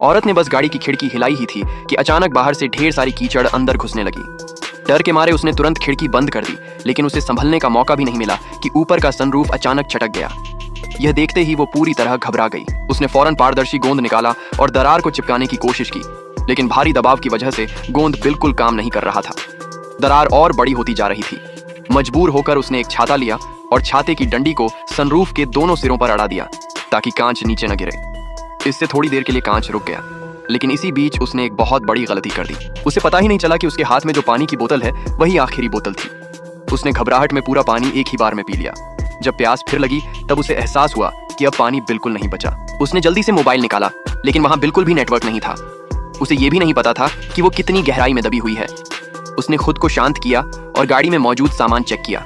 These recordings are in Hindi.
औरत ने बस गाड़ी की खिड़की हिलाई ही थी कि अचानक बाहर से ढेर सारी कीचड़ अंदर घुसने लगी। डर के मारे उसने तुरंत खिड़की बंद कर दी, लेकिन उसे संभलने का मौका भी नहीं मिला कि ऊपर का सनरूफ अचानक चटक गया। यह देखते ही वो पूरी तरह घबरा गई। उसने फौरन पारदर्शी गोंद निकाला और दरार को चिपकाने की कोशिश की, लेकिन भारी दबाव की वजह से गोंद बिल्कुल काम नहीं कर रहा था। दरार और बड़ी होती जा रही थी। मजबूर होकर उसने एक छाता लिया और छाते की डंडी को सनरूफ के दोनों सिरों पर अड़ा दिया ताकि कांच नीचे न गिरे। इससे थोड़ी देर के लिए कांच रुक गया, लेकिन इसी बीच उसने एक बहुत बड़ी गलती कर दी। उसे पता ही नहीं चला कि उसके हाथ में जो पानी की बोतल है वही आखिरी बोतल थी। उसने घबराहट में पूरा पानी एक ही बार में पी लिया। जब प्यास फिर लगी तब उसे एहसास हुआ कि अब पानी बिल्कुल नहीं बचा। उसने जल्दी से मोबाइल निकाला, लेकिन वहां बिल्कुल भी नेटवर्क नहीं था। उसे ये भी नहीं पता था कि वो कितनी गहराई में दबी हुई है। उसने खुद को शांत किया और गाड़ी में मौजूद सामान चेक किया।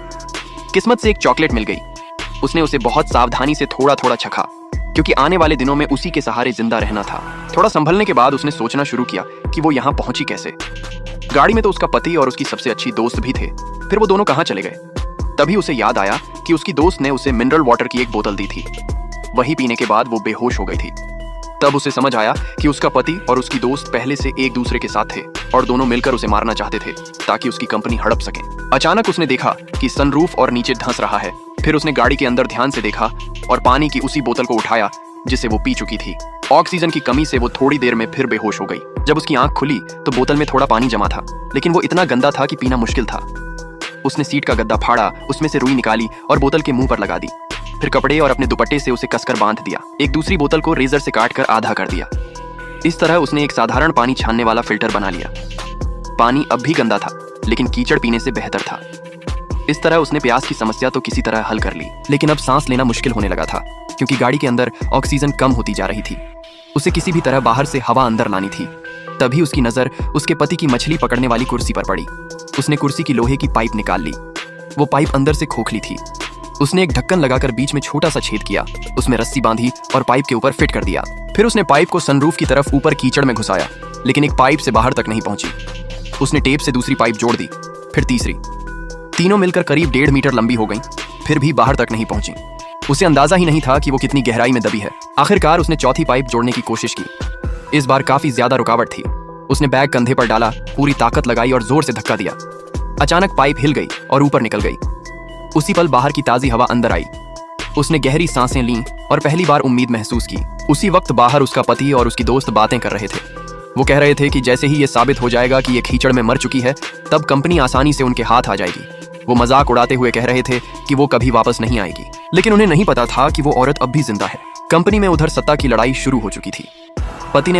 किस्मत से एक चॉकलेट मिल गई। उसने उसे बहुत सावधानी से थोड़ा थोड़ा चखा, क्योंकि आने वाले दिनों में उसी के सहारे जिंदा रहना था। थोड़ा संभलने के बाद उसने सोचना शुरू किया कि वो यहाँ पहुंची कैसे। गाड़ी में तो उसका पति और उसकी सबसे अच्छी दोस्त भी थे। फिर वो दोनों कहाँ चले गए? तभी उसे याद आया कि उसकी दोस्त ने उसे मिनरल वाटर की एक बोतल दी थी। वही पीने के बाद वो बेहोश हो गई थी। तब उसे समझ आया कि उसका पति और उसकी दोस्त पहले से एक दूसरे के साथ थे और दोनों मिलकर उसे मारना चाहते थे ताकि उसकी कंपनी हड़प सके। अचानक उसने देखा कि सनरूफ और नीचे धंस रहा है। फिर उसने गाड़ी के अंदर ध्यान से देखा और पानी की उसी बोतल को उठाया जिसे वो पी चुकी थी। ऑक्सीजन की कमी से वो थोड़ी देर में फिर बेहोश हो गई। जब उसकी आंख खुली तो बोतल में थोड़ा पानी जमा था, लेकिन वो इतना गंदा था कि पीना मुश्किल था। उसने सीट का गद्दा फाड़ा, उसमें से रुई निकाली और बोतल के मुंह पर लगा दी। फिर कपड़े और अपने दुपट्टे से उसे कसकर बांध दिया। एक दूसरी बोतल को रेजर से काटकर आधा कर दिया। इस तरह उसने एक साधारण पानी छानने वाला फिल्टर बना लिया। पानी अब भी गंदा था, लेकिन कीचड़ पीने से बेहतर था। इस तरह उसने प्यास की समस्या तो किसी तरह हल कर ली, लेकिन अब सांस लेना मुश्किल होने लगा था, क्योंकि गाड़ी के अंदर ऑक्सीजन कम होती जा रही थी। उसे किसी भी तरह बाहर से हवा अंदर लानी थी। तभी उसकी नजर उसके पति की मछली पकड़ने वाली कुर्सी पर पड़ी। उसने कुर्सी की लोहे की पाइप निकाल ली। वो पाइप अंदर से खोखली थी। उसने एक ढक्कन लगाकर बीच में छोटा सा छेद किया, उसमें रस्सी बांधी और पाइप के ऊपर फिट कर दिया। फिर उसने पाइप को सनरूफ की तरफ ऊपर कीचड़ में घुसाया, लेकिन एक पाइप से बाहर तक नहीं पहुंची। उसने टेप से दूसरी पाइप जोड़ दी, फिर तीसरी। तीनों मिलकर करीब 1.5 मीटर लंबी हो गई, फिर भी बाहर तक नहीं पहुंची। उसे अंदाजा ही नहीं था कि वो कितनी गहराई में दबी है। आखिरकार उसने चौथी पाइप जोड़ने की कोशिश की। इस बार काफी ज्यादा रुकावट थी। उसने बैग कंधे पर डाला, पूरी ताकत लगाई और जोर से धक्का दिया। अचानक पाइप हिल गई और ऊपर निकल गई। उसी पल बाहर की ताजी हवा अंदर आई। उसने गहरी सांसें लीं और पहली बार उम्मीद महसूस की। उसी वक्त बाहर उसका पति और उसकी दोस्त बातें कर रहे थे। वो कह रहे थे कि जैसे ही ये साबित हो जाएगा कि ये कीचड़ में मर चुकी है, तब कंपनी आसानी से उनके हाथ आ जाएगी। वो मजाक उड़ाते हुए कह रहे थे कि वो कभी वापस नहीं आएगी, लेकिन उन्हें नहीं पता था कि वो औरत अब भी जिंदा है। कंपनी में उधर सत्ता की लड़ाई शुरू हो चुकी थी। पति ने